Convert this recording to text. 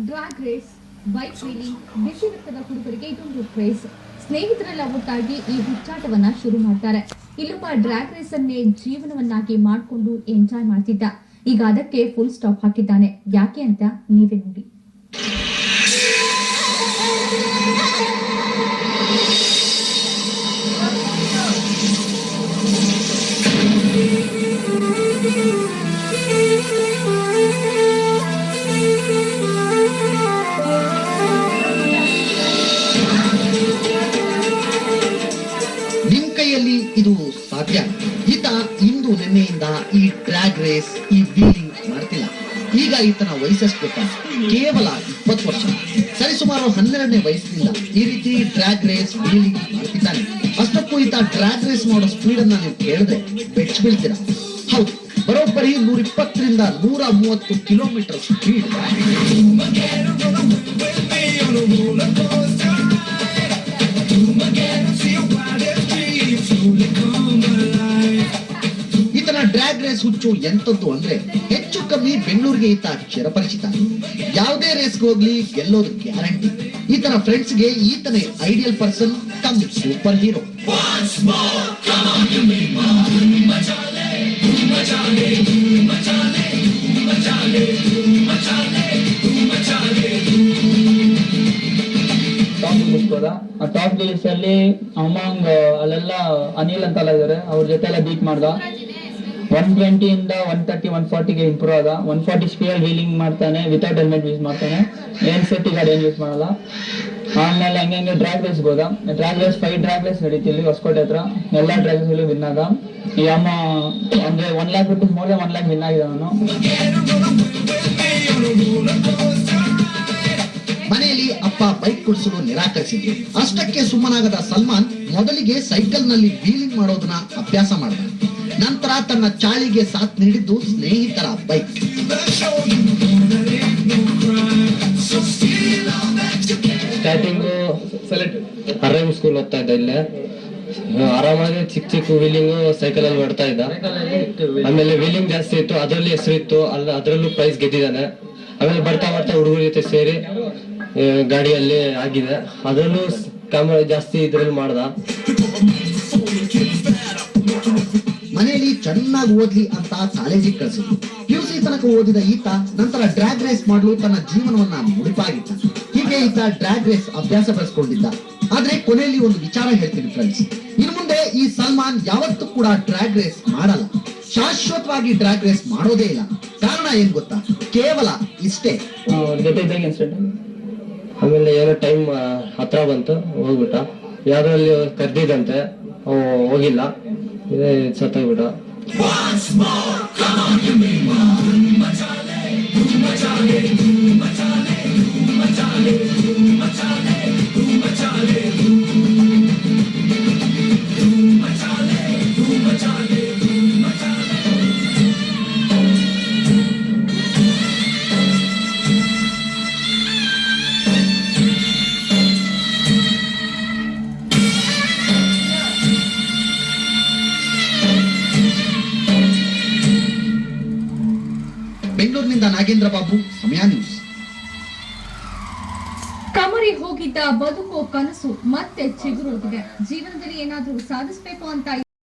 Drag race, bike wheeling, ಬಿಸಿ ರಕ್ತದ ಹುಡುಗರಿಗೆ ಇದೊಂದು ಕ್ರೇಜ್. ಸ್ನೇಹಿತರೆಲ್ಲ ಒಟ್ಟಾಗಿ ಈ ಹುಚ್ಚಾಟವನ್ನ ಶುರು ಮಾಡ್ತಾರೆ. ಇಲ್ಲೊಬ್ಬ ಡ್ರಾಗ್ ರೇಸ್ ಅನ್ನೇ ಜೀವನವನ್ನಾಗಿ ಮಾಡಿಕೊಂಡು ಎಂಜಾಯ್ ಮಾಡ್ತಿದ್ದ. ಈಗ ಅದಕ್ಕೆ ಫುಲ್ ಸ್ಟಾಪ್ ಹಾಕಿದ್ದಾನೆ. ಯಾಕೆ ಅಂತ ನೀವೇ ನೋಡಿ. ನಿಮ್ ಕೈಯಲ್ಲಿ ಇದು ಸಾಧ್ಯ? ಈತ ಇಂದು ನಿನ್ನೆಯಿಂದ ಈ ಡ್ರ್ಯಾಗ್ ರೇಸ್, ಈ ವೀಲಿಂಗ್ ಮಾಡ್ತಿಲ್ಲ. ಈಗ ಈತನ ವಯಸ್ಸಷ್ಟು ಗೊತ್ತಾ? ಕೇವಲ 20 ವರ್ಷ. ಸರಿಸುಮಾರು 12ನೇ ವಯಸ್ಸಿನಿಂದ ಈ ರೀತಿ ಡ್ರ್ಯಾಗ್ ರೇಸ್, ವೀಲಿಂಗ್ ಮಾಡ್ತಿದ್ದಾನೆ. ಅಷ್ಟಕ್ಕೂ ಈತ ಡ್ರ್ಯಾಗ್ ರೇಸ್ ಮಾಡೋ ಸ್ಪೀಡ್ ಅನ್ನ ನೀವು ಕೇಳಿದ್ರೆ ಬೆಚ್ಚ ಬೀಳ್ತೀರಾ. ಹೌದು, ಬರೋಬ್ಬರಿ 120ರಿಂದ 130 ಕಿಲೋಮೀಟರ್ ಸ್ಪೀಡ್. ಈತನ ಡ್ರ್ಯಾಗ್ ರೇಸ್ ಹುಚ್ಚು ಎಂತದ್ದು ಅಂದ್ರೆ ಹೆಚ್ಚು ಕಮ್ಮಿ ಬೆಂಗಳೂರಿಗೆ ಈತ ಚಿರಪರಿಚಿತ. ಯಾವುದೇ ರೇಸ್ಗೆ ಹೋಗ್ಲಿ ಗೆಲ್ಲೋದು ಗ್ಯಾರಂಟಿ. ಈತನ ಫ್ರೆಂಡ್ಸ್ಗೆ ಈತನೇ ideal person cum super hero. ಆ ಟಾಪ್ ಲಿಸ್ಟ್ ಅಲ್ಲಿ ಅಮಾಂಗ್ ಅಲ್ಲೆಲ್ಲ ಅನಿಲ್ ಅಂತ ಇದಾರೆ, ಅವ್ರ ಜೊತೆ ಎಲ್ಲ ಬೀಟ್ ಮಾಡ್ದ. 120 ಇಂದ 130 140ಗೆ ಇಂಪ್ರೂವ್ ಆದ. 140 ಸ್ಪೀಡ್ ವೀಲಿಂಗ್ ಮಾಡ್ತಾನೆ, ವಿತೌಟ್ ಹೆಲ್ಮೆಟ್ ಯೂಸ್ ಮಾಡ್ತಾನೆ, ಏನ್ ಸೇಫ್ಟಿ ಗಾರ್ಡ್ ಏನ್ ಯೂಸ್ ಮಾಡಲ್ಲ. ಆಮೇಲೆ ಹಂಗೆ ಡ್ರ್ಯಾಗ್ ರೇಸ್ ಹೋದ. ಡ್ರ್ಯಾಗ್ ರೇಸ್ 5 ಡ್ರ್ಯಾಗ್ ರೇಸ್ ನಡೀತಿಲ್ಲಿ ಹೊಸಕೋಟೆ ಹತ್ರ. ಎಲ್ಲಾ ಡ್ರ್ಯಾಗ್ ರೇಸ್ ವಿನ್ ಆದ. ಈ ಅಮ್ಮ ಅಂದ್ರೆ 1 lakh rupees more than 1 lakh win ಆಗಿದೆ ಅವನು. ಮನೆಯಲ್ಲಿ ಅಪ್ಪ ಬೈಕ್ ಕೊಡಿಸಲು ನಿರಾಕರಿಸಿದ್ರು. ಅಷ್ಟಕ್ಕೆ ಸುಮ್ಮನಾಗದ ಸಲ್ಮಾನ್ ಮೊದಲಿಗೆ ಸೈಕಲ್ ನಲ್ಲಿ ವೀಲಿಂಗ್ ಮಾಡೋದನ್ನ ಅಭ್ಯಾಸ ಮಾಡಿದ. ನಂತರ ತನ್ನ ಚಾಳಿಗೆ ಸಾಥ್ ನೀಡಿದ್ದು ಸ್ನೇಹಿತರ ಬೈಕ್. ಸ್ಟಾರ್ಟಿಂಗ್ ಅರೈವ್ ಸ್ಕೂಲ್ ಓದ್ತಾ ಇದ್ದ. ಇಲ್ಲೇ ಆರಾಮಾಗಿ ಚಿಕ್ಕ ವೀಲಿಂಗ್ ಸೈಕಲ್ ಅಲ್ಲಿ ಮಾಡ್ತಾ ಇದ್ದ. ಆಮೇಲೆ ವೀಲಿಂಗ್ ಜಾಸ್ತಿ ಇತ್ತು, ಅದರಲ್ಲಿ ಹೆಸರು ಇತ್ತು, ಅದ್ರಲ್ಲೂ ಪ್ರೈಸ್ ಗೆದ್ದಿದ್ದಾನೆ. ಆಮೇಲೆ ಬರ್ತಾ ಹುಡುಗರ ಜೊತೆ ಸೇರಿ ಗಾಡಿಯಲ್ಲಿ ಆಗಿದೆ. ಅದರಲ್ಲೂ ಕ್ಯಾಮರಾ ಜಾಸ್ತಿ ಇದ್ರಲ್ಲಿ ಮಾಡ್ದ. ಮನೆಯಲ್ಲಿ ಚೆನ್ನಾಗಿ ಓದ್ಲಿ ಅಂತ ಕಾಲೇಜಿಗೆ ಕಳಿಸಿದ್ರು. PUC ತನಕ ಓದಿದ ಈತ ನಂತರ ಡ್ರ್ಯಾಗ್ ರೇಸ್ ಮಾಡಲು ತನ್ನ ಜೀವನವನ್ನ ಮುಡಿಪಾಗಿದ್ದ. ಹೀಗೆ ಈತ ಡ್ರ್ಯಾಗ್ ರೇಸ್ ಅಭ್ಯಾಸ ಬೆಳೆಸ್ಕೊಂಡಿದ್ದ. ಆದ್ರೆ ಕೊನೆಯಲ್ಲಿ ಒಂದು ವಿಚಾರ ಹೇಳ್ತೀನಿ ಫ್ರೆಂಡ್ಸ್, ಇನ್ನು ಮುಂದೆ ಈ ಸಲ್ಮಾನ್ ಯಾವತ್ತೂ ಕೂಡ ಡ್ರ್ಯಾಗ್ ರೇಸ್ ಮಾಡಲ್ಲ. ಶಾಶ್ವತವಾಗಿ ಡ್ರ್ಯಾಗ್ ರೇಸ್ ಮಾಡೋದೇ ಇಲ್ಲ. ಕಾರಣ ಏನ್ ಗೊತ್ತಾ? ಕೇವಲ ಇಷ್ಟೇ. ಆಮೇಲೆ ಏನೋ ಟೈಮ್ ಹತ್ರ ಬಂತು, ಹೋಗ್ಬಿಟ್ಟ. ಯಾವ್ದ್ರಲ್ಲಿ ಕರ್ದಿದಂತೆ, ಹೋಗಿಲ್ಲ, ಸತ್ತೋಗ್ಬಿಟ್ಟ. ಬೆಂಗಳೂರಿನಿಂದ ನಾಗೇಂದ್ರ ಬಾಬು, ಸಮಯ ನ್ಯೂಸ್. ಕಮರಿ ಹೋಗಿದ್ದ ಬದುಕೋ ಕನಸು ಮತ್ತೆ ಚಿಗುರೊಡೆದಿದೆ. ಜೀವನದಲ್ಲಿ ಏನಾದ್ರೂ ಸಾಧಿಸಬೇಕು ಅಂತ